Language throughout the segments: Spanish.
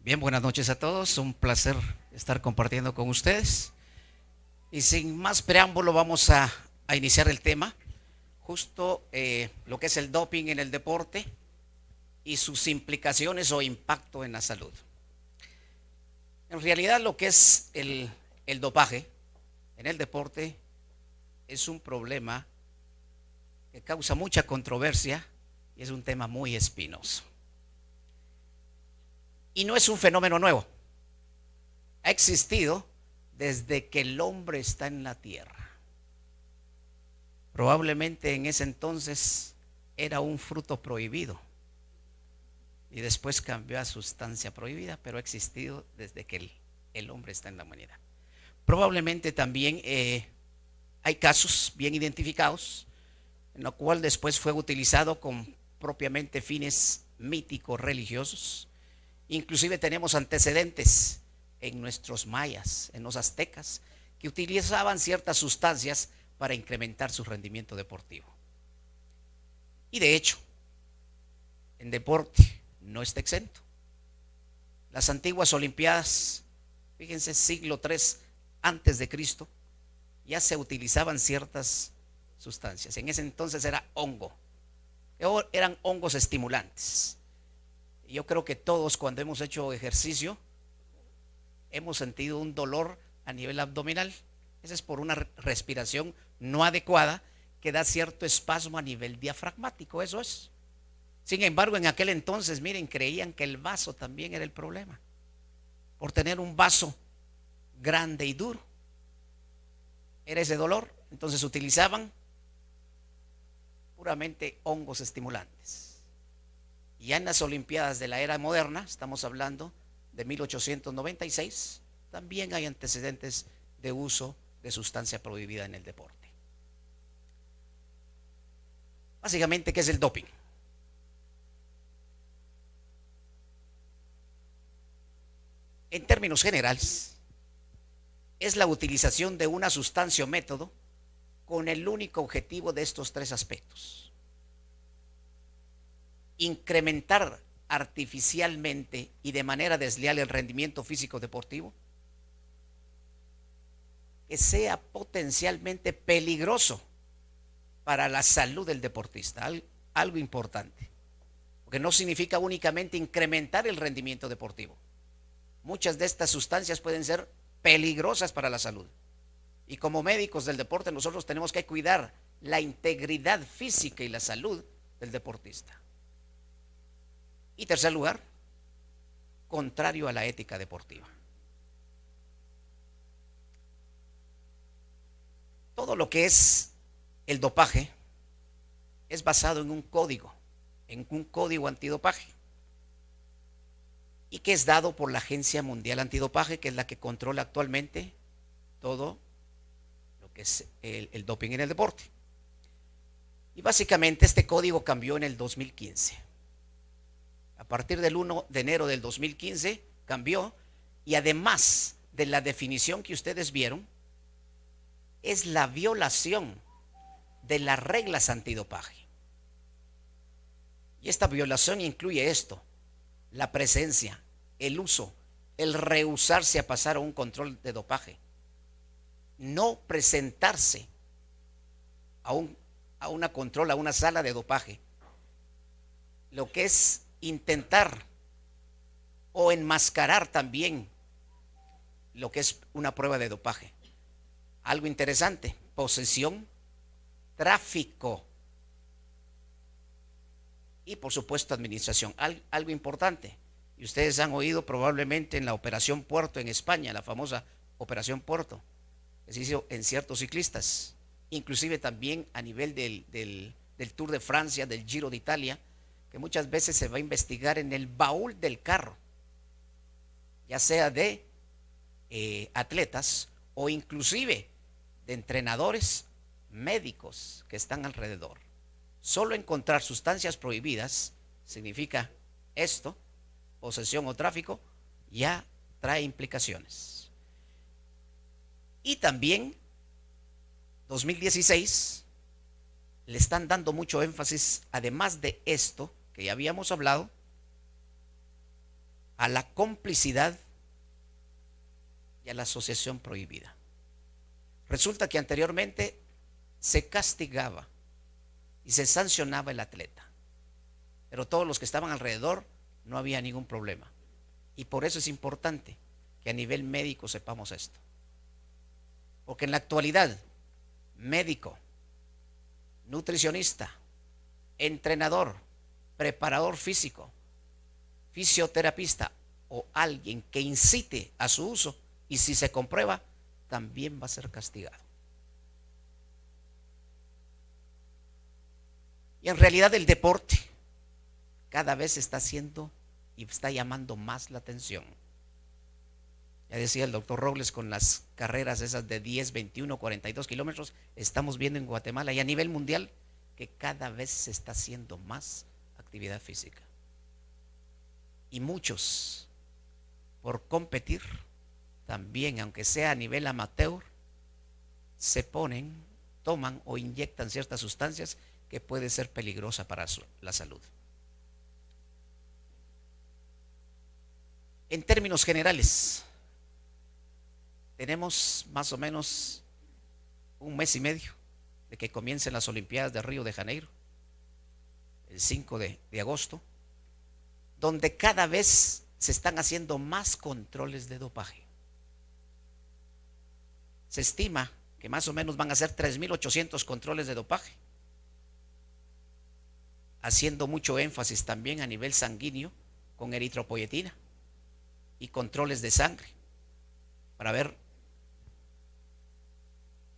Bien, buenas noches a todos. Un placer estar compartiendo con ustedes. Y sin más preámbulo vamos a iniciar el tema. Justo lo que es el doping en el deporte y sus implicaciones o impacto en la salud. En realidad lo que es el dopaje en el deporte es un problema que causa mucha controversia y es un tema muy espinoso. Y no es un fenómeno nuevo. Ha existido desde que el hombre está en la tierra. Probablemente en ese entonces era un fruto prohibido y después cambió a sustancia prohibida, pero ha existido desde que el hombre está en la humanidad. Probablemente también hay casos bien identificados en lo cual después fue utilizado con propiamente fines míticos religiosos. Inclusive tenemos antecedentes en nuestros mayas, en los aztecas, que utilizaban ciertas sustancias para incrementar su rendimiento deportivo. Y de hecho, en deporte no está exento. Las antiguas Olimpiadas, fíjense, siglo III antes de Cristo, ya se utilizaban ciertas sustancias. En ese entonces era hongo, eran hongos estimulantes. Yo creo que todos cuando hemos hecho ejercicio hemos sentido un dolor a nivel abdominal. Esa es por una respiración no adecuada que da cierto espasmo a nivel diafragmático, eso es. Sin embargo, en aquel entonces, miren, creían que el vaso también era el problema, por tener un vaso grande y duro. Era ese dolor, entonces utilizaban puramente hongos estimulantes. Ya en las Olimpiadas de la era moderna, estamos hablando de 1896, también hay antecedentes de uso de sustancia prohibida en el deporte. Básicamente, ¿qué es el doping? En términos generales, es la utilización de una sustancia o método con el único objetivo de estos tres aspectos: incrementar artificialmente y de manera desleal el rendimiento físico deportivo, que sea potencialmente peligroso para la salud del deportista, algo importante, porque no significa únicamente incrementar el rendimiento deportivo. Muchas de estas sustancias pueden ser peligrosas para la salud. Y como médicos del deporte nosotros tenemos que cuidar la integridad física y la salud del deportista. Y tercer lugar, contrario a la ética deportiva. Todo lo que es el dopaje es basado en un código antidopaje, y que es dado por la Agencia Mundial Antidopaje, que es la que controla actualmente todo lo que es el doping en el deporte. Y básicamente este código cambió en el 2015. A partir del 1 de enero del 2015 cambió, y además de la definición que ustedes vieron, es la violación de las reglas antidopaje. Y esta violación incluye esto: la presencia, el uso, el rehusarse a pasar a un control de dopaje, no presentarse a una sala de dopaje, lo que es intentar o enmascarar también lo que es una prueba de dopaje. Algo interesante: posesión, tráfico y por supuesto administración. Algo importante, y ustedes han oído probablemente en la Operación Puerto en España, la famosa Operación Puerto, que se hizo en ciertos ciclistas, inclusive también a nivel del Tour de Francia, del Giro de Italia, que muchas veces se va a investigar en el baúl del carro, ya sea de atletas o inclusive de entrenadores médicos que están alrededor. Solo encontrar sustancias prohibidas significa esto: posesión o tráfico, ya trae implicaciones. Y también 2016 le están dando mucho énfasis, además de esto que ya habíamos hablado, a la complicidad y a la asociación prohibida. Resulta que anteriormente se castigaba y se sancionaba el atleta, pero todos los que estaban alrededor no había ningún problema. Y por eso es importante que a nivel médico sepamos esto. Porque en la actualidad, médico, nutricionista, entrenador, preparador físico, fisioterapista o alguien que incite a su uso, y si se comprueba, también va a ser castigado. Y en realidad el deporte cada vez está haciendo y está llamando más la atención. Ya decía el doctor Robles, con las carreras esas de 10, 21, 42 kilómetros, estamos viendo en Guatemala y a nivel mundial que cada vez se está haciendo más actividad física. Y muchos, por competir, también, aunque sea a nivel amateur, se ponen, toman o inyectan ciertas sustancias que puede ser peligrosa para la salud. En términos generales, tenemos más o menos un mes y medio de que comiencen las Olimpiadas de Río de Janeiro, el 5 de agosto, donde cada vez se están haciendo más controles de dopaje. Se estima que más o menos van a ser 3.800 controles de dopaje, haciendo mucho énfasis también a nivel sanguíneo con eritropoyetina y controles de sangre para ver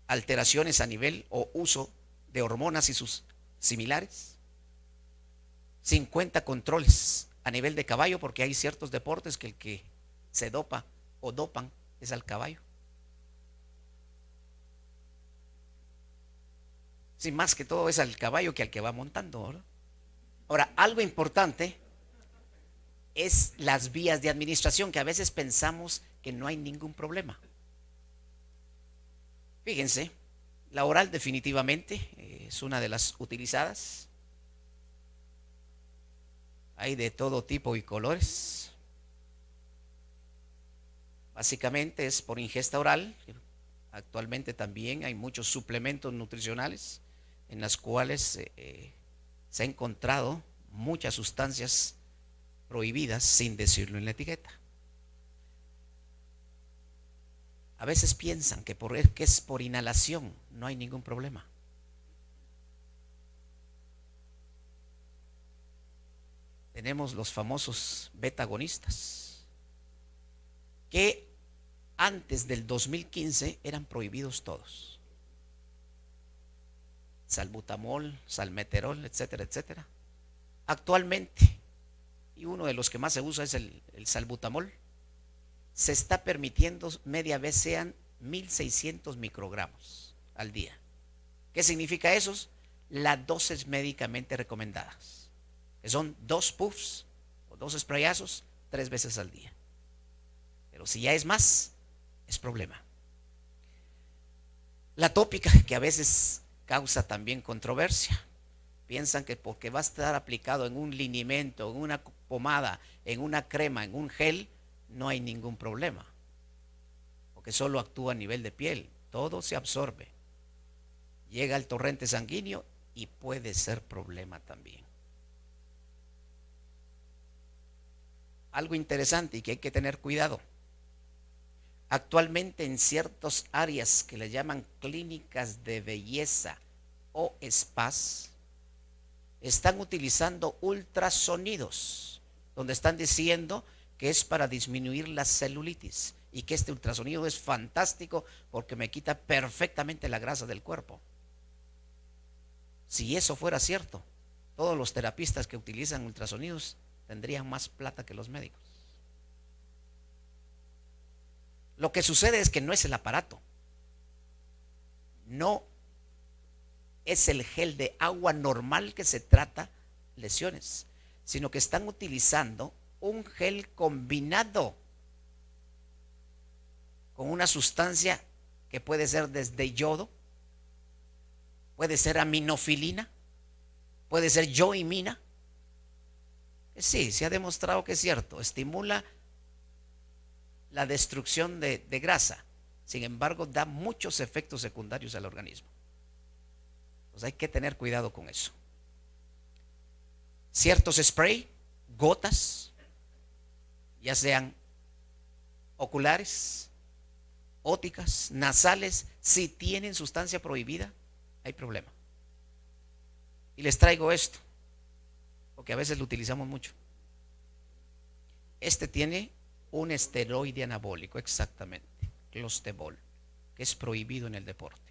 alteraciones a nivel o uso de hormonas y sus similares. 50 controles a nivel de caballo, porque hay ciertos deportes que el que se dopa o dopan es al caballo. Sí, más que todo es al caballo que al que va montando, ¿verdad? Ahora, algo importante es las vías de administración, que a veces pensamos que no hay ningún problema. Fíjense, la oral definitivamente es una de las utilizadas. Hay de todo tipo y colores. Básicamente es por ingesta oral. Actualmente también hay muchos suplementos nutricionales en los cuales se ha encontrado muchas sustancias prohibidas sin decirlo en la etiqueta. A veces piensan que es por inhalación, no hay ningún problema. Tenemos los famosos beta-agonistas, que antes del 2015 eran prohibidos todos. Salbutamol, salmeterol, etcétera, etcétera. Actualmente, y uno de los que más se usa es el salbutamol, se está permitiendo media vez sean 1.600 microgramos al día. ¿Qué significa eso? Las dosis médicamente recomendadas, que son 2 puffs o 2 sprayazos 3 veces al día. Pero si ya es más, es problema. La tópica, que a veces causa también controversia. Piensan que porque va a estar aplicado en un linimento, en una pomada, en una crema, en un gel, no hay ningún problema, porque solo actúa a nivel de piel. Todo se absorbe, llega al torrente sanguíneo y puede ser problema también. Algo interesante y que hay que tener cuidado. Actualmente en ciertas áreas que le llaman clínicas de belleza o spas, están utilizando ultrasonidos, donde están diciendo que es para disminuir la celulitis y que este ultrasonido es fantástico porque me quita perfectamente la grasa del cuerpo. Si eso fuera cierto, todos los terapistas que utilizan ultrasonidos tendrían más plata que los médicos. Lo que sucede es que no es el aparato, no es el gel de agua normal que se trata lesiones, sino que están utilizando un gel combinado con una sustancia que puede ser desde yodo, puede ser aminofilina, puede ser yoimina, Sí, se ha demostrado que es cierto, estimula la destrucción de grasa. Sin embargo, da muchos efectos secundarios al organismo. Pues hay que tener cuidado con eso. Ciertos spray, gotas, ya sean oculares, ópticas, nasales, si tienen sustancia prohibida, hay problema. Y les traigo esto, porque a veces lo utilizamos mucho. Este tiene un esteroide anabólico, exactamente, clostebol, que es prohibido en el deporte.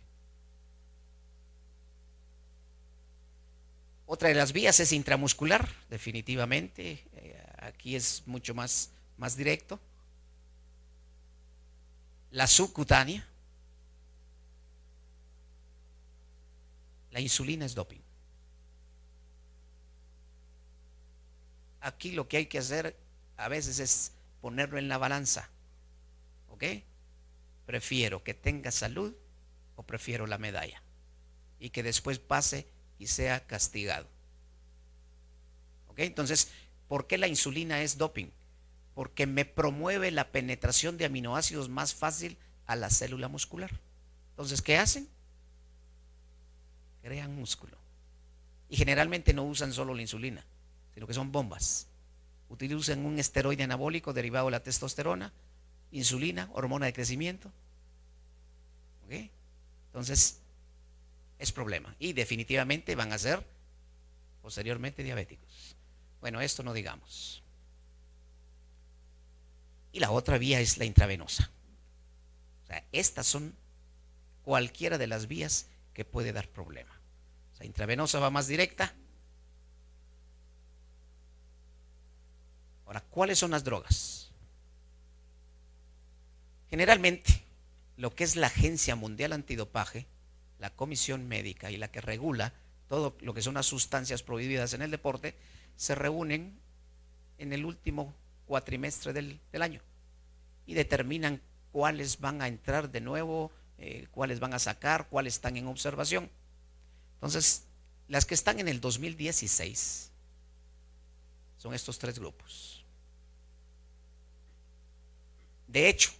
Otra de las vías es intramuscular, definitivamente. Aquí es mucho más directo. La subcutánea. La insulina es doping. Aquí lo que hay que hacer a veces es ponerlo en la balanza. ¿Ok? Prefiero que tenga salud o prefiero la medalla. Y que después pase y sea castigado. ¿Ok? Entonces, ¿por qué la insulina es doping? Porque me promueve la penetración de aminoácidos más fácil a la célula muscular. Entonces, ¿qué hacen? Crean músculo. Y generalmente no usan solo la insulina, sino que son bombas. Utilizan un esteroide anabólico derivado de la testosterona, insulina, hormona de crecimiento. ¿Ok? Entonces, es problema. Y definitivamente van a ser posteriormente diabéticos. Bueno, esto no digamos. Y la otra vía es la intravenosa. O sea, estas son cualquiera de las vías que puede dar problema. O sea, intravenosa va más directa. Ahora, ¿cuáles son las drogas? Generalmente, lo que es la Agencia Mundial Antidopaje, la Comisión Médica y la que regula todo lo que son las sustancias prohibidas en el deporte, se reúnen en el último cuatrimestre del año y determinan cuáles van a entrar de nuevo, cuáles van a sacar, cuáles están en observación. Entonces, las que están en el 2016 son estos tres grupos. De hecho,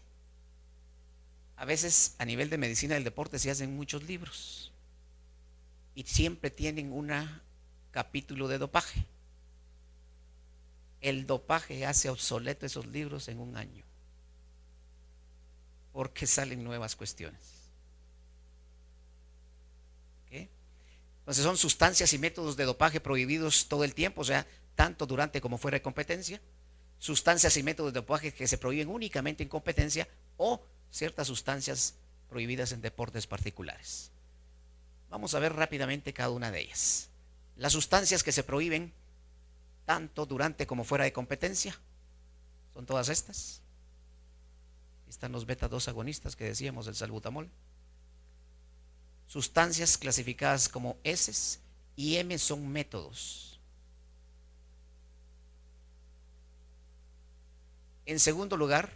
a veces a nivel de medicina del deporte se hacen muchos libros y siempre tienen un capítulo de dopaje. El dopaje hace obsoleto esos libros en un año porque salen nuevas cuestiones. ¿Okay? Entonces son sustancias y métodos de dopaje prohibidos todo el tiempo, o sea, tanto durante como fuera de competencia. Sustancias y métodos de dopaje que se prohíben únicamente en competencia o ciertas sustancias prohibidas en deportes particulares. Vamos a ver rápidamente cada una de ellas. Las sustancias que se prohíben tanto durante como fuera de competencia son todas estas. Están los beta 2 agonistas que decíamos, el salbutamol. Sustancias clasificadas como S y M son métodos. En segundo lugar,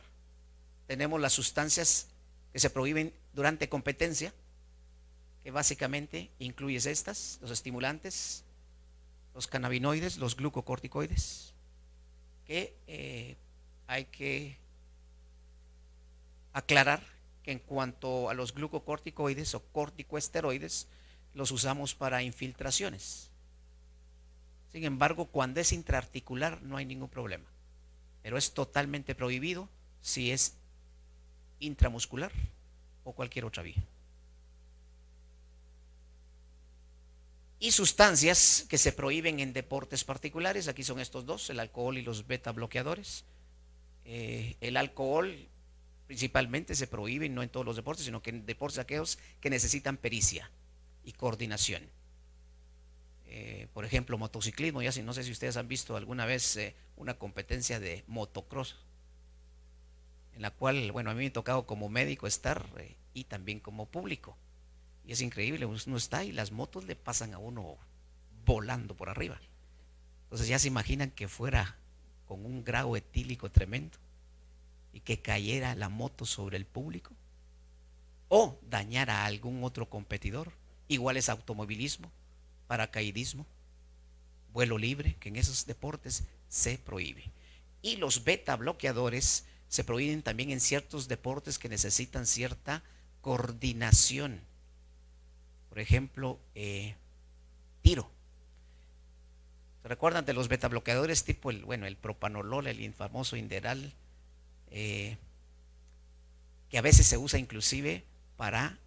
tenemos las sustancias que se prohíben durante competencia, que básicamente incluyen estas, los estimulantes, los cannabinoides, los glucocorticoides, que hay que aclarar que en cuanto a los glucocorticoides o corticoesteroides, los usamos para infiltraciones. Sin embargo, cuando es intraarticular no hay ningún problema, pero es totalmente prohibido si es intramuscular o cualquier otra vía. Y sustancias que se prohíben en deportes particulares, aquí son estos dos, el alcohol y los beta bloqueadores. El alcohol principalmente se prohíbe, no en todos los deportes, sino que en deportes aquellos que necesitan pericia y coordinación. Por ejemplo, motociclismo, ya no sé si ustedes han visto alguna vez una competencia de motocross, en la cual, bueno, a mí me ha tocado como médico estar y también como público. Y es increíble, uno está y las motos le pasan a uno volando por arriba. Entonces ya se imaginan que fuera con un grado etílico tremendo y que cayera la moto sobre el público o dañara a algún otro competidor. Igual es automovilismo, paracaidismo, vuelo libre, que en esos deportes se prohíbe. Y los beta bloqueadores se prohíben también en ciertos deportes que necesitan cierta coordinación. Por ejemplo, tiro. ¿Se recuerdan de los beta bloqueadores tipo el propanolol, el famoso Inderal, que a veces se usa inclusive para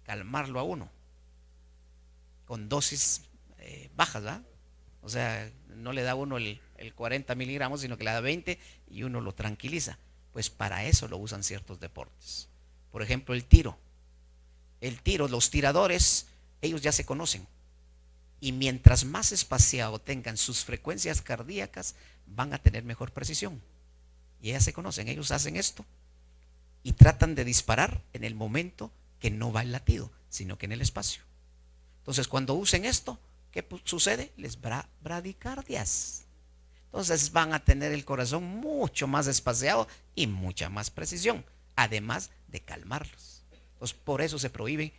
calmarlo a uno, con dosis bajas, ¿verdad? O sea, no le da uno el 40 miligramos, sino que le da 20 y uno lo tranquiliza. Pues para eso lo usan ciertos deportes. Por ejemplo, el tiro. Los tiradores, ellos ya se conocen. Y mientras más espaciado tengan sus frecuencias cardíacas, van a tener mejor precisión. Y ellas se conocen, ellos hacen esto y tratan de disparar en el momento que no va el latido, sino que en el espacio. Entonces, cuando usen esto, ¿qué sucede? Les bradicardias. Entonces van a tener el corazón mucho más espaciado y mucha más precisión, además de calmarlos. Entonces, por eso se prohíben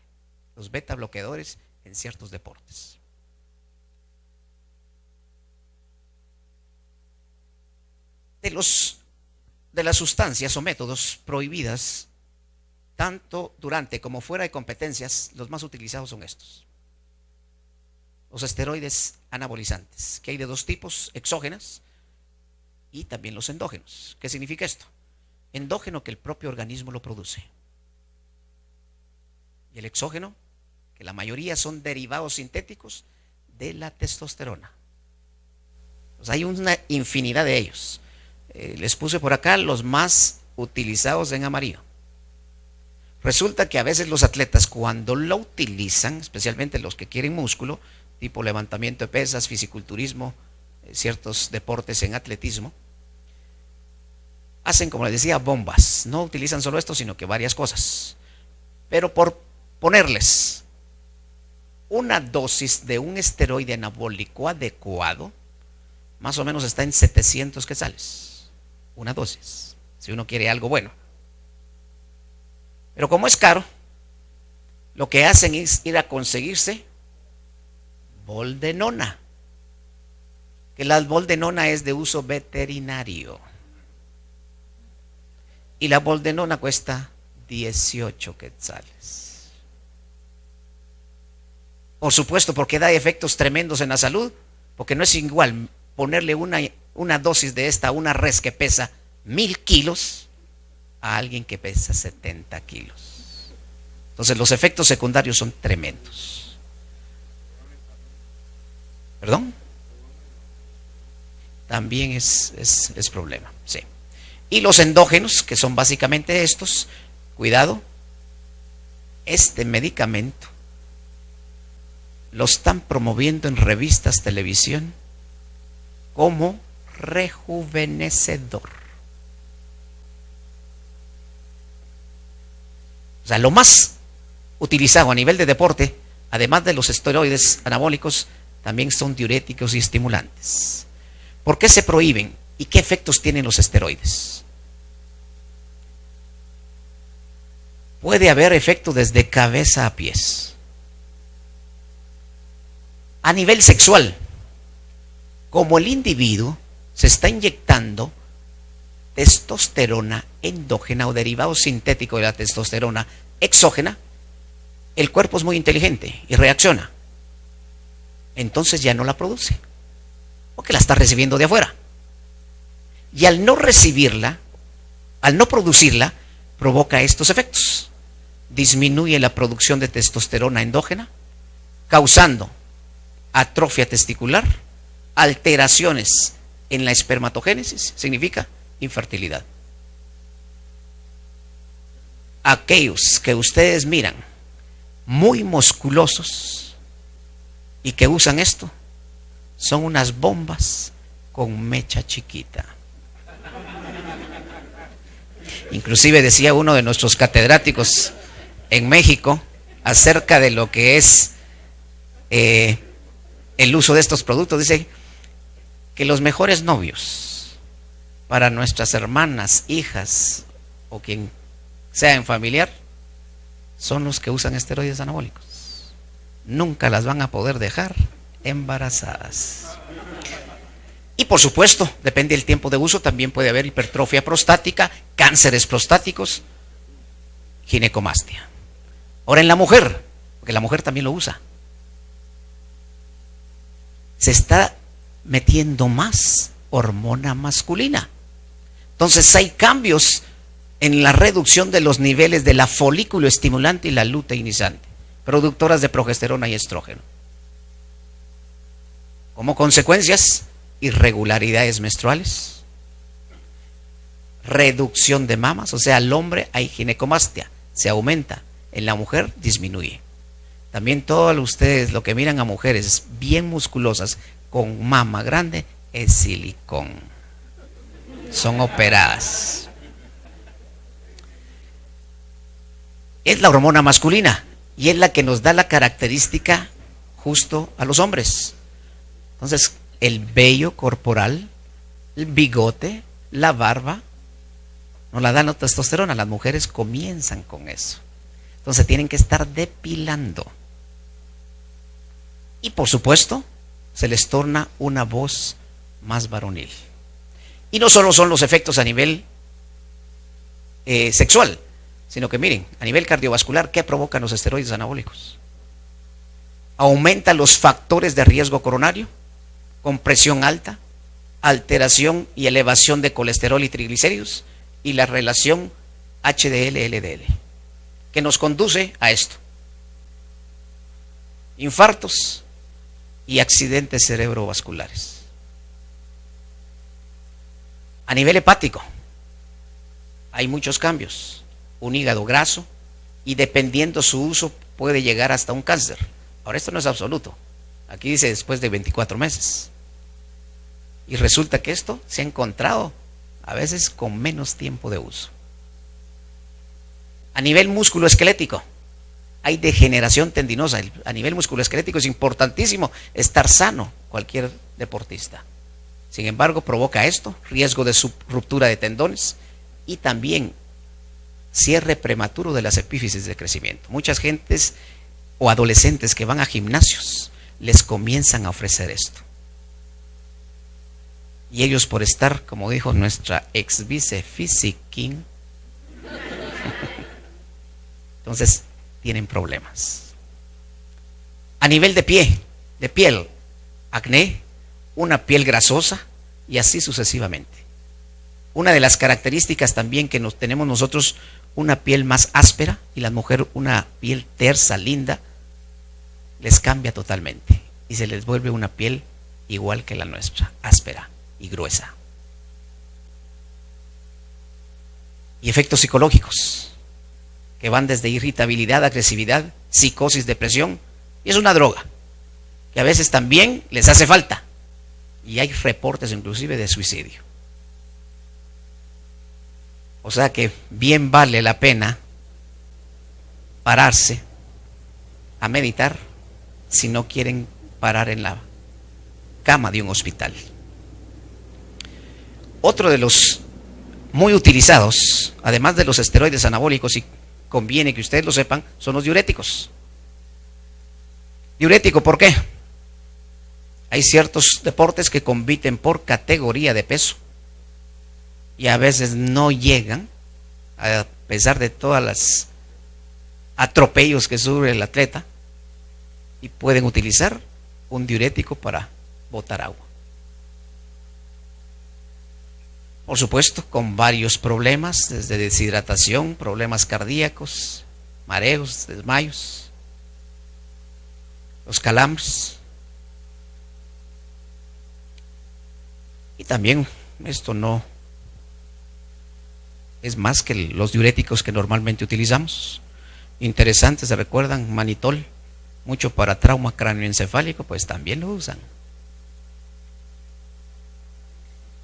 los beta bloqueadores en ciertos deportes. De las sustancias o métodos prohibidas, tanto durante como fuera de competencias, los más utilizados son estos: los esteroides anabolizantes, que hay de dos tipos: exógenas y también los endógenos. ¿Qué significa esto? Endógeno, que el propio organismo lo produce, y el exógeno, que la mayoría son derivados sintéticos de la testosterona. Pues hay una infinidad de ellos. Les puse por acá los más utilizados en amarillo. Resulta que a veces los atletas, cuando lo utilizan, especialmente los que quieren músculo, tipo levantamiento de pesas, fisiculturismo, ciertos deportes en atletismo, hacen, como les decía, bombas. No utilizan solo esto, sino que varias cosas. Pero por ponerles una dosis de un esteroide anabólico adecuado, más o menos está en 700 quetzales. Una dosis, si uno quiere algo bueno. Pero como es caro, lo que hacen es ir a conseguirse boldenona, que la boldenona es de uso veterinario. Y la boldenona cuesta 18 quetzales. Por supuesto, porque da efectos tremendos en la salud, porque no es igual ponerle una dosis de esta a una res que pesa 1000 kilos a alguien que pesa 70 kilos. Entonces los efectos secundarios son tremendos. ¿Perdón? También es problema, sí. Y los endógenos, que son básicamente estos, cuidado, este medicamento lo están promoviendo en revistas, televisión, como rejuvenecedor. O sea, lo más utilizado a nivel de deporte, además de los esteroides anabólicos, también son diuréticos y estimulantes. ¿Por qué se prohíben? ¿Y qué efectos tienen los esteroides? Puede haber efecto desde cabeza a pies. A nivel sexual, como el individuo se está inyectando testosterona endógena o derivado sintético de la testosterona exógena, el cuerpo es muy inteligente y reacciona. Entonces ya no la produce, porque la está recibiendo de afuera. Y al no recibirla, al no producirla, provoca estos efectos. Disminuye la producción de testosterona endógena, causando atrofia testicular, alteraciones en la espermatogénesis, significa infertilidad. Aquellos que ustedes miran muy musculosos y que usan esto, son unas bombas con mecha chiquita. Inclusive decía uno de nuestros catedráticos en México acerca de lo que es el uso de estos productos. Dice que los mejores novios para nuestras hermanas, hijas o quien sea en familiar son los que usan esteroides anabólicos. Nunca las van a poder dejar embarazadas. Y por supuesto, depende del tiempo de uso, también puede haber hipertrofia prostática, cánceres prostáticos, ginecomastia. Ahora en la mujer, porque la mujer también lo usa, se está metiendo más hormona masculina. Entonces hay cambios en la reducción de los niveles de la folículo estimulante y la luteinizante, productoras de progesterona y estrógeno. Como consecuencias, irregularidades menstruales, reducción de mamas, o sea, al hombre hay ginecomastia, se aumenta, en la mujer disminuye. También todos ustedes lo que miran a mujeres bien musculosas con mama grande es silicón, son operadas. Es la hormona masculina y es la que nos da la característica justo a los hombres. Entonces, el vello corporal, el bigote, la barba, nos la dan la testosterona. Las mujeres comienzan con eso. Entonces tienen que estar depilando. Y por supuesto, se les torna una voz más varonil. Y no solo son los efectos a nivel sexual, sino que miren, a nivel cardiovascular, ¿qué provocan los esteroides anabólicos? Aumenta los factores de riesgo coronario, con presión alta, alteración y elevación de colesterol y triglicéridos, y la relación HDL-LDL, que nos conduce a esto: infartos y accidentes cerebrovasculares. A nivel hepático, hay muchos cambios. Un hígado graso, y dependiendo su uso, puede llegar hasta un cáncer. Ahora, esto no es absoluto. Aquí dice después de 24 meses. Y resulta que esto se ha encontrado a veces con menos tiempo de uso. A nivel musculoesquelético, hay degeneración tendinosa. A nivel musculoesquelético es importantísimo estar sano cualquier deportista. Sin embargo, provoca esto, riesgo de ruptura de tendones y también cierre prematuro de las epífisis de crecimiento. Muchas gentes o adolescentes que van a gimnasios les comienzan a ofrecer esto. Y ellos, por estar, como dijo nuestra ex vice Fisiking, entonces tienen problemas. A nivel de piel, acné, una piel grasosa y así sucesivamente. Una de las características también que tenemos nosotros, una piel más áspera, y la mujer una piel tersa, linda, les cambia totalmente y se les vuelve una piel igual que la nuestra, áspera y gruesa. Y efectos psicológicos que van desde irritabilidad, agresividad, psicosis, depresión, y es una droga que a veces también les hace falta, y hay reportes inclusive de suicidio. O sea que bien vale la pena pararse a meditar si no quieren parar en la cama de un hospital. Otro de los muy utilizados, además de los esteroides anabólicos, y conviene que ustedes lo sepan, son los diuréticos. ¿Diurético por qué? Hay ciertos deportes que compiten por categoría de peso y a veces no llegan, a pesar de todas las atropellos que sufre el atleta, y pueden utilizar un diurético para botar agua. Por supuesto, con varios problemas, desde deshidratación, problemas cardíacos, mareos, desmayos, los calambres. Y también esto no es más que los diuréticos que normalmente utilizamos. Interesante, ¿se recuerdan? Manitol, mucho para trauma cráneoencefálico, pues también lo usan.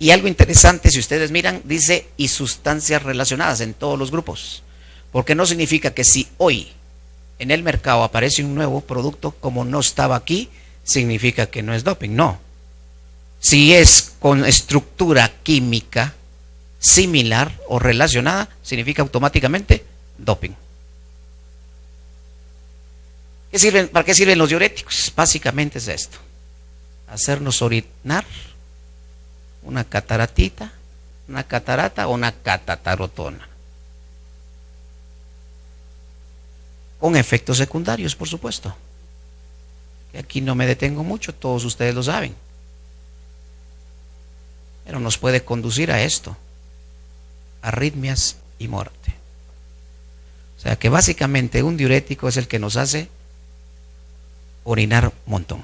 Y algo interesante, si ustedes miran, dice y sustancias relacionadas en todos los grupos, porque no significa que si hoy en el mercado aparece un nuevo producto como no estaba aquí, significa que no es doping. No. Si es con estructura química similar o relacionada, significa automáticamente doping. ¿Para qué sirven los diuréticos? Básicamente es esto. hacernos orinar una cataratita, una catarata o una catatarotona. Con efectos secundarios, por supuesto. Aquí no me detengo mucho, todos ustedes lo saben. Pero nos puede conducir a esto, arritmias y muerte. O sea que básicamente un diurético es el que nos hace orinar un montón.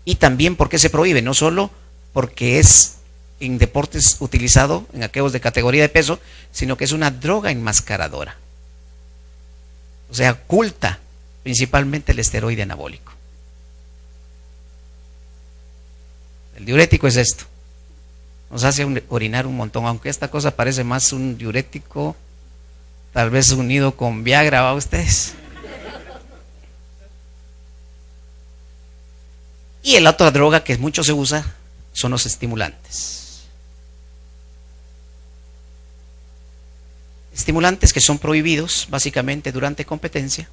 Y también porque se prohíbe, no solo porque es en deportes utilizado, en aquellos de categoría de peso, sino que es una droga enmascaradora. O sea, oculta principalmente el esteroide anabólico. El diurético es esto. Nos hace orinar un montón, aunque esta cosa parece más un diurético, tal vez unido con Viagra, ¿va ustedes? Y la otra droga que mucho se usa son los estimulantes. Estimulantes que son prohibidos básicamente durante competencia.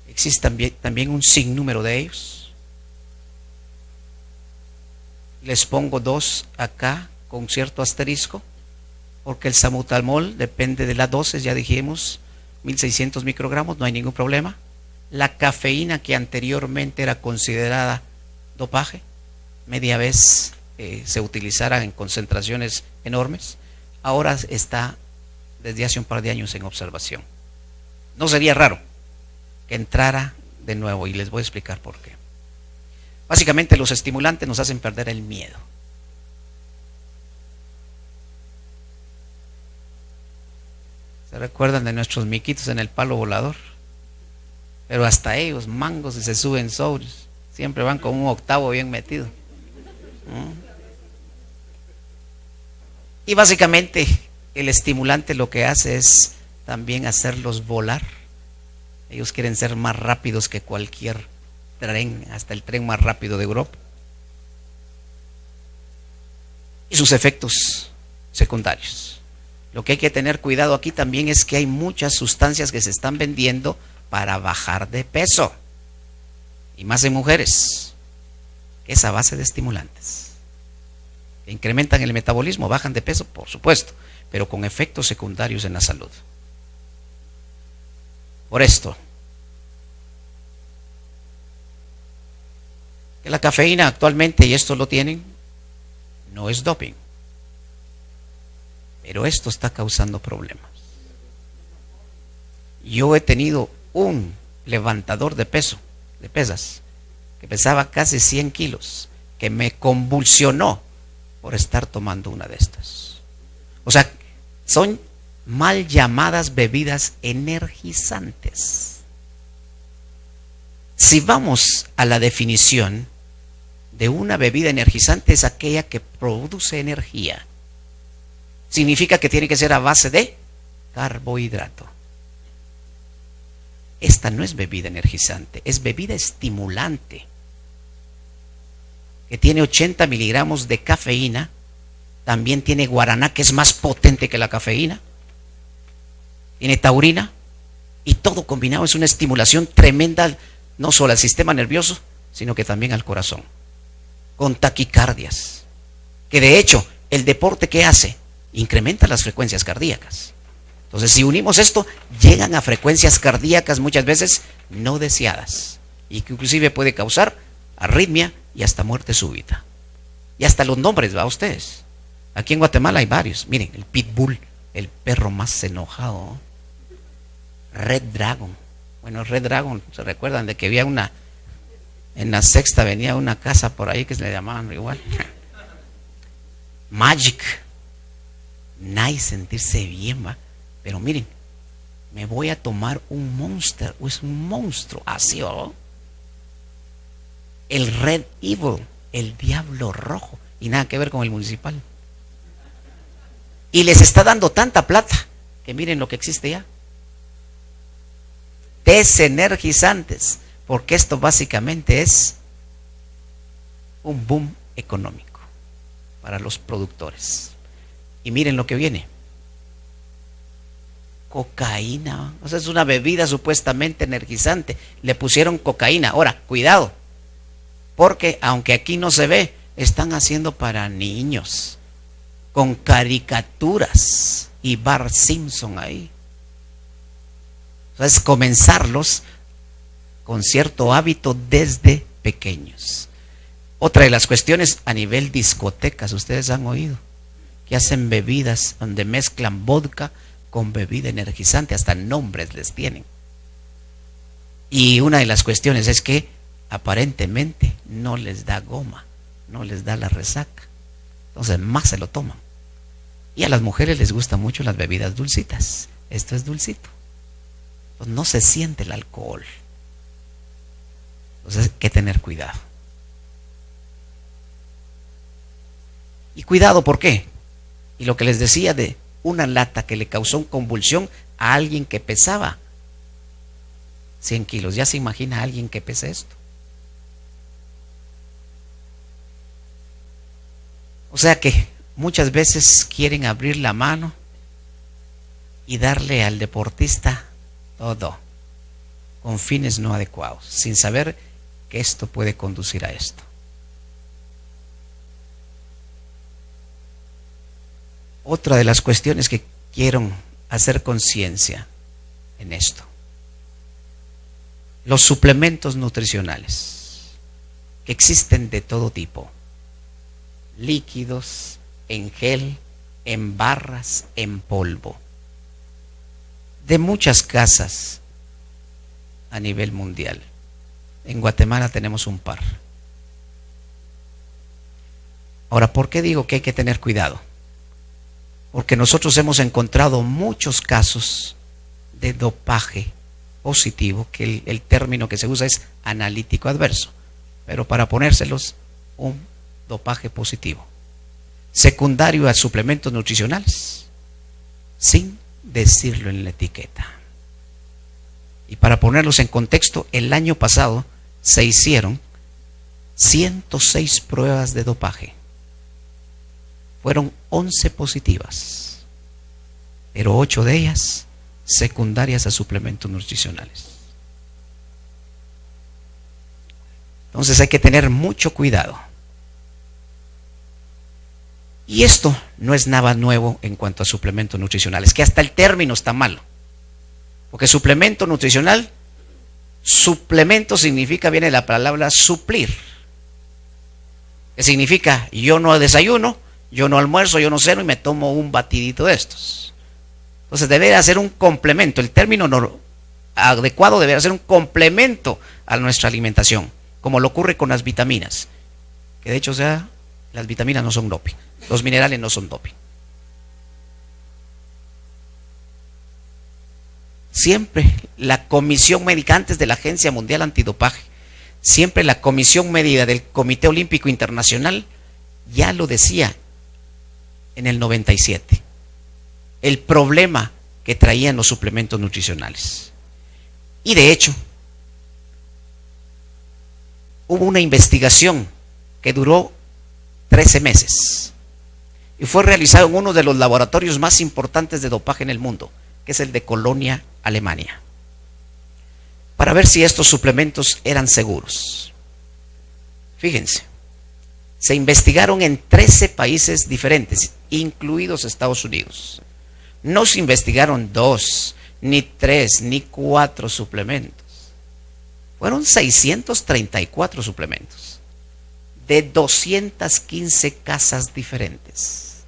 Existe también un sinnúmero de ellos. Les pongo 2 acá con cierto asterisco, porque el salbutamol depende de la dosis, ya dijimos, 1600 microgramos, no hay ningún problema. La cafeína, que anteriormente era considerada dopaje, media vez se utilizara en concentraciones enormes, ahora está desde hace un par de años en observación. No sería raro que entrara de nuevo, y les voy a explicar por qué. Básicamente los estimulantes nos hacen perder el miedo. ¿Se recuerdan de nuestros miquitos en el palo volador? Pero hasta ellos, mangos, y se suben sobres, siempre van con un octavo bien metido. Y básicamente el estimulante lo que hace es también hacerlos volar. Ellos quieren ser más rápidos que cualquier tren, hasta el tren más rápido de Europa. Y sus efectos secundarios. Lo que hay que tener cuidado aquí también es que hay muchas sustancias que se están vendiendo para bajar de peso, y más en mujeres, es a base de estimulantes que incrementan el metabolismo, bajan de peso, por supuesto, pero con efectos secundarios en la salud. Por esto, que la cafeína actualmente, y esto lo tienen, no es doping, pero esto está causando problemas. Yo he tenido un levantador de pesas, que pesaba casi 100 kilos, que me convulsionó por estar tomando una de estas. O sea, son mal llamadas bebidas energizantes. Si vamos a la definición de una bebida energizante, es aquella que produce energía. Significa que tiene que ser a base de carbohidrato. Esta no es bebida energizante, es bebida estimulante, que tiene 80 miligramos de cafeína. También tiene guaraná, que es más potente que la cafeína. Tiene taurina, y todo combinado es una estimulación tremenda, no solo al sistema nervioso, sino que también al corazón, con taquicardias, que de hecho el deporte que hace incrementa las frecuencias cardíacas. Entonces, si unimos esto, llegan a frecuencias cardíacas muchas veces no deseadas, y que inclusive puede causar arritmia y hasta muerte súbita. Y hasta los nombres, va a ustedes. Aquí en Guatemala hay varios. Miren, el Pitbull, el perro más enojado. Red Dragon. Bueno, Red Dragon, ¿se recuerdan de que había una, en la Sexta venía una casa por ahí que se le llamaban igual? Magic. Nice, sentirse bien, va. Pero miren, me voy a tomar un Monster, o es un monstruo, así, ¿o? El Red Evil, el diablo rojo, y nada que ver con el municipal. Y les está dando tanta plata que miren lo que existe ya. Desenergizantes, porque esto básicamente es un boom económico para los productores. Y miren lo que viene. Cocaína, o sea, es una bebida supuestamente energizante. Le pusieron cocaína. Ahora, cuidado, Porque aunque aquí no se ve, están haciendo para niños, con caricaturas y Bart Simpson ahí. Entonces, comenzarlos con cierto hábito desde pequeños. Otra de las cuestiones a nivel discotecas, ustedes han oído que hacen bebidas donde mezclan vodka con bebida energizante, hasta nombres les tienen. Y una de las cuestiones es que aparentemente no les da goma, no les da la resaca, entonces más se lo toman. Y a las mujeres les gustan mucho las bebidas dulcitas. Esto es dulcito, pues no se siente el alcohol. Entonces hay que tener cuidado. Y cuidado, ¿por qué? Y lo que les decía de una lata que le causó una convulsión a alguien que pesaba 100 kilos. ¿Ya se imagina a alguien que pesa esto? O sea que muchas veces quieren abrir la mano y darle al deportista todo, con fines no adecuados, sin saber que esto puede conducir a esto. Otra de las cuestiones que quiero hacer conciencia en esto: los suplementos nutricionales, que existen de todo tipo, líquidos, en gel, en barras, en polvo, de muchas casas a nivel mundial. En Guatemala tenemos un par. Ahora, ¿por qué digo que hay que tener cuidado? Porque nosotros hemos encontrado muchos casos de dopaje positivo, que el término que se usa es analítico adverso, pero para ponérselos, un dopaje positivo, secundario a suplementos nutricionales, sin decirlo en la etiqueta. Y para ponerlos en contexto, el año pasado se hicieron 106 pruebas de dopaje. Fueron 11 positivas, pero 8 de ellas secundarias a suplementos nutricionales. Entonces hay que tener mucho cuidado. Y esto no es nada nuevo en cuanto a suplementos nutricionales, que hasta el término está malo. Porque suplemento nutricional, suplemento significa, viene la palabra suplir, que significa yo no desayuno, yo no almuerzo, yo no ceno y me tomo un batidito de estos. Entonces debería ser un complemento. El término adecuado debería ser un complemento a nuestra alimentación, como lo ocurre con las vitaminas, que de hecho, las vitaminas no son doping, los minerales no son doping. Siempre la comisión médica, antes de la Agencia Mundial Antidopaje, siempre la comisión médica del Comité Olímpico Internacional ya lo decía en el 97, el problema que traían los suplementos nutricionales. Y de hecho, hubo una investigación que duró 13 meses y fue realizado en uno de los laboratorios más importantes de dopaje en el mundo, que es el de Colonia, Alemania, para ver si estos suplementos eran seguros. Fíjense, se investigaron en 13 países diferentes, incluidos Estados Unidos. No se investigaron 2, ni 3, ni 4 suplementos. Fueron 634 suplementos de 215 casas diferentes.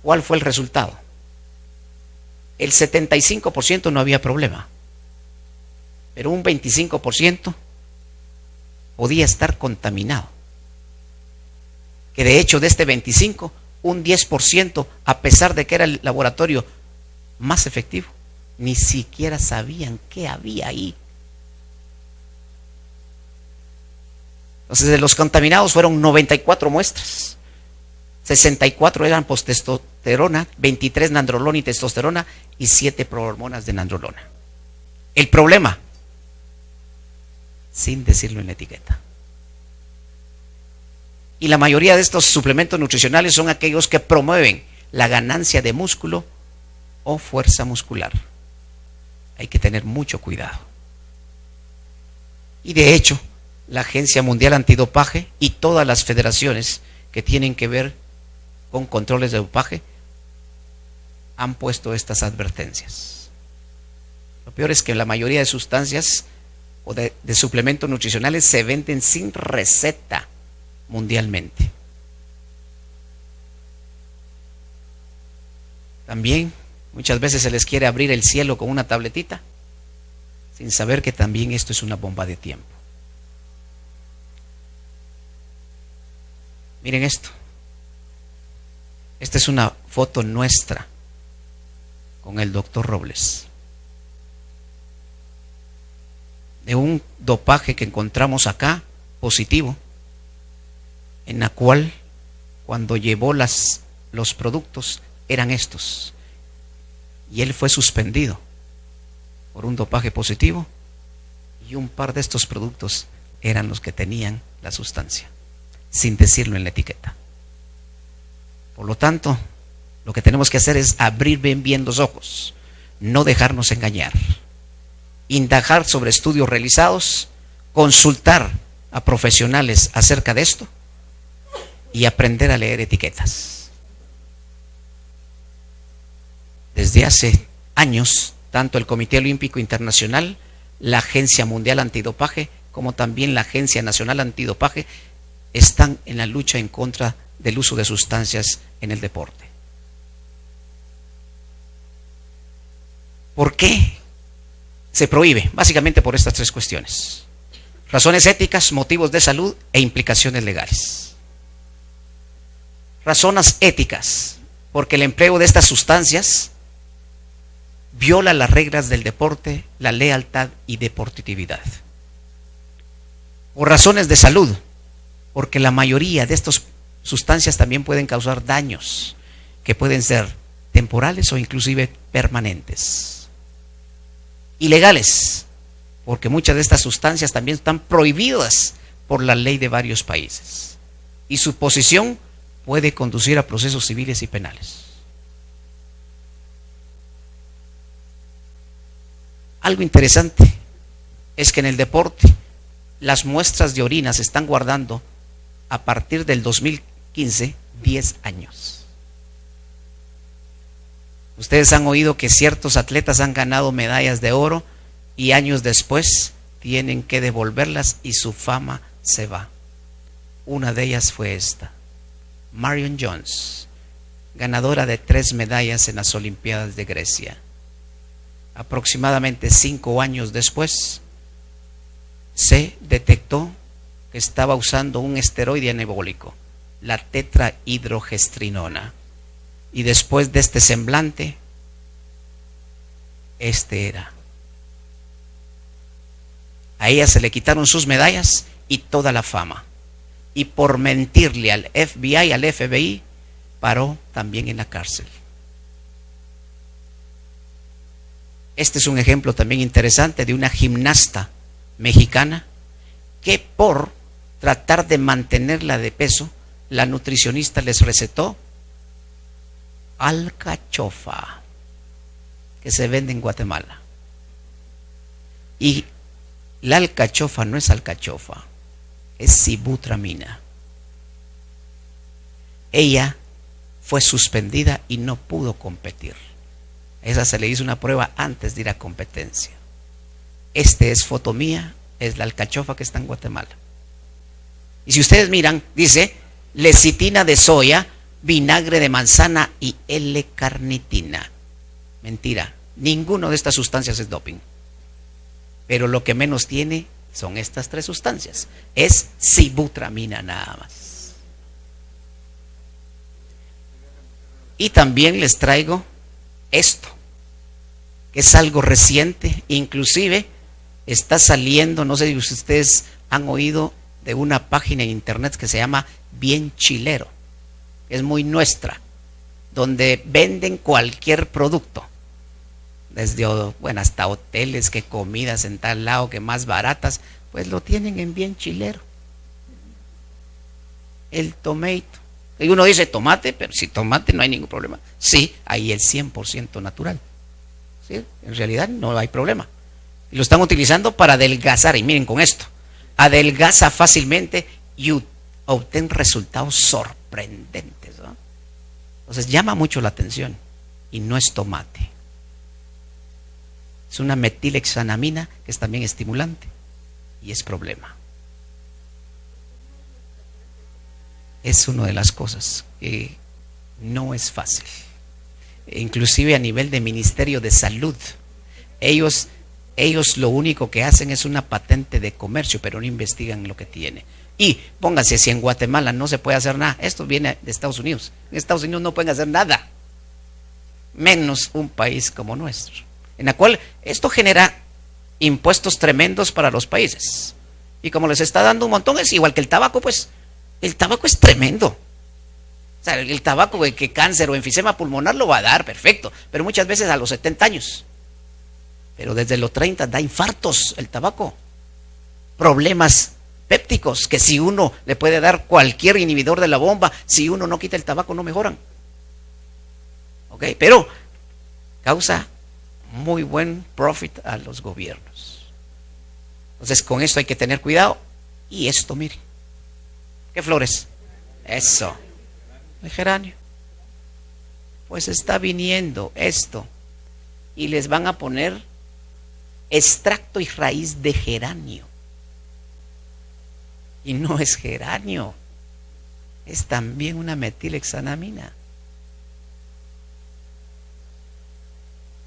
¿Cuál fue el resultado? El 75% no había problema, pero un 25% podía estar contaminado. Que de hecho de este 25%, un 10%, a pesar de que era el laboratorio más efectivo, ni siquiera sabían qué había ahí. Entonces, de los contaminados fueron 94 muestras. 64 eran postestosterona, 23 nandrolona y testosterona y 7 prohormonas de nandrolona. El problema, sin decirlo en la etiqueta. Y la mayoría de estos suplementos nutricionales son aquellos que promueven la ganancia de músculo o fuerza muscular. Hay que tener mucho cuidado. Y de hecho, la Agencia Mundial Antidopaje y todas las federaciones que tienen que ver con controles de dopaje han puesto estas advertencias. Lo peor es que la mayoría de sustancias o de suplementos nutricionales se venden sin receta mundialmente. También muchas veces se les quiere abrir el cielo con una tabletita, sin saber que también esto es una bomba de tiempo. Miren esto. Esta es una foto nuestra con el doctor Robles, de un dopaje que encontramos acá, positivo, en la cual cuando llevó los productos eran estos, y él fue suspendido por un dopaje positivo, y un par de estos productos eran los que tenían la sustancia, sin decirlo en la etiqueta. Por lo tanto, lo que tenemos que hacer es abrir bien los ojos, no dejarnos engañar, indagar sobre estudios realizados, consultar a profesionales acerca de esto y aprender a leer etiquetas. Desde hace años, tanto el Comité Olímpico Internacional, la Agencia Mundial Antidopaje, como también la Agencia Nacional Antidopaje, están en la lucha en contra del uso de sustancias en el deporte. ¿Por qué se prohíbe? Básicamente por estas tres cuestiones: razones éticas, motivos de salud e implicaciones legales. Razones éticas, porque el empleo de estas sustancias viola las reglas del deporte, la lealtad y deportividad. Por razones de salud, porque la mayoría de estas sustancias también pueden causar daños que pueden ser temporales o inclusive permanentes. Y legales, porque muchas de estas sustancias también están prohibidas por la ley de varios países y su posesión puede conducir a procesos civiles y penales. Algo interesante es que en el deporte las muestras de orina se están guardando a partir del 2015, 10 años. Ustedes han oído que ciertos atletas han ganado medallas de oro y años después tienen que devolverlas y su fama se va. Una de ellas fue esta: Marion Jones, ganadora de 3 medallas en las Olimpiadas de Grecia. Aproximadamente 5 años después se detectó que estaba usando un esteroide anabólico, la tetrahidrogestrinona, y después de este semblante, este era. A ella se le quitaron sus medallas y toda la fama, y por mentirle al FBI, al FBI, paró también en la cárcel. Este es un ejemplo también interesante de una gimnasta mexicana que por tratar de mantenerla de peso, la nutricionista les recetó alcachofa, que se vende en Guatemala. Y la alcachofa no es alcachofa, es sibutramina. Ella fue suspendida y no pudo competir. A esa se le hizo una prueba antes de ir a competencia. Este es foto mía, es la alcachofa que está en Guatemala. Y si ustedes miran, dice lecitina de soya, vinagre de manzana y L-carnitina. Mentira, ninguna de estas sustancias es doping. Pero lo que menos tiene son estas 3 sustancias. Es sibutramina nada más. Y también les traigo esto, que es algo reciente, inclusive está saliendo, no sé si ustedes han oído de una página en internet que se llama Bien Chilero, es muy nuestra, donde venden cualquier producto, desde hasta hoteles, que comidas en tal lado, que más baratas, pues lo tienen en Bien Chilero. El tomato, y uno dice tomate, pero si tomate no hay ningún problema. Sí, ahí el 100% natural. ¿Sí? En realidad no hay problema. Y lo están utilizando para adelgazar. Y miren con esto: adelgaza fácilmente y obtén resultados sorprendentes, ¿no? Entonces llama mucho la atención y no es tomate. Es una metilhexanamina que es también estimulante y es problema. Es una de las cosas que no es fácil. Inclusive a nivel de Ministerio de Salud, ellos lo único que hacen es una patente de comercio, pero no investigan lo que tiene. Y pónganse, si en Guatemala no se puede hacer nada, esto viene de Estados Unidos. En Estados Unidos no pueden hacer nada, menos un país como nuestro, en la cual esto genera impuestos tremendos para los países. Y como les está dando un montón, es igual que el tabaco, pues el tabaco es tremendo. O sea, el tabaco que cáncer o enfisema pulmonar lo va a dar, perfecto, pero muchas veces a los 70 años. Pero desde los 30 da infartos el tabaco. Problemas pépticos que si uno le puede dar cualquier inhibidor de la bomba, si uno no quita el tabaco no mejoran. ¿Ok? Pero causa muy buen profit a los gobiernos. Entonces con esto hay que tener cuidado. Y esto, miren. ¿Qué flores? Eso. El geranio. Pues está viniendo esto. Y les van a poner extracto y raíz de geranio. Y no es geranio. Es también una metilhexanamina.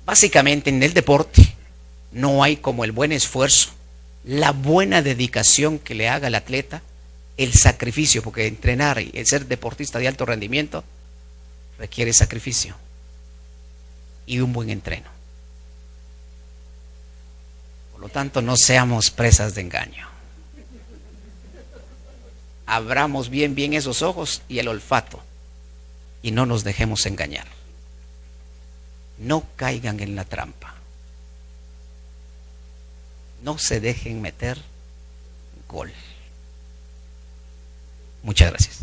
Básicamente en el deporte no hay como el buen esfuerzo, la buena dedicación que le haga el atleta, el sacrificio, porque entrenar y el ser deportista de alto rendimiento requiere sacrificio y un buen entreno. Por lo tanto, no seamos presas de engaño. Abramos bien esos ojos y el olfato y no nos dejemos engañar. No caigan en la trampa. No se dejen meter gol. Muchas gracias.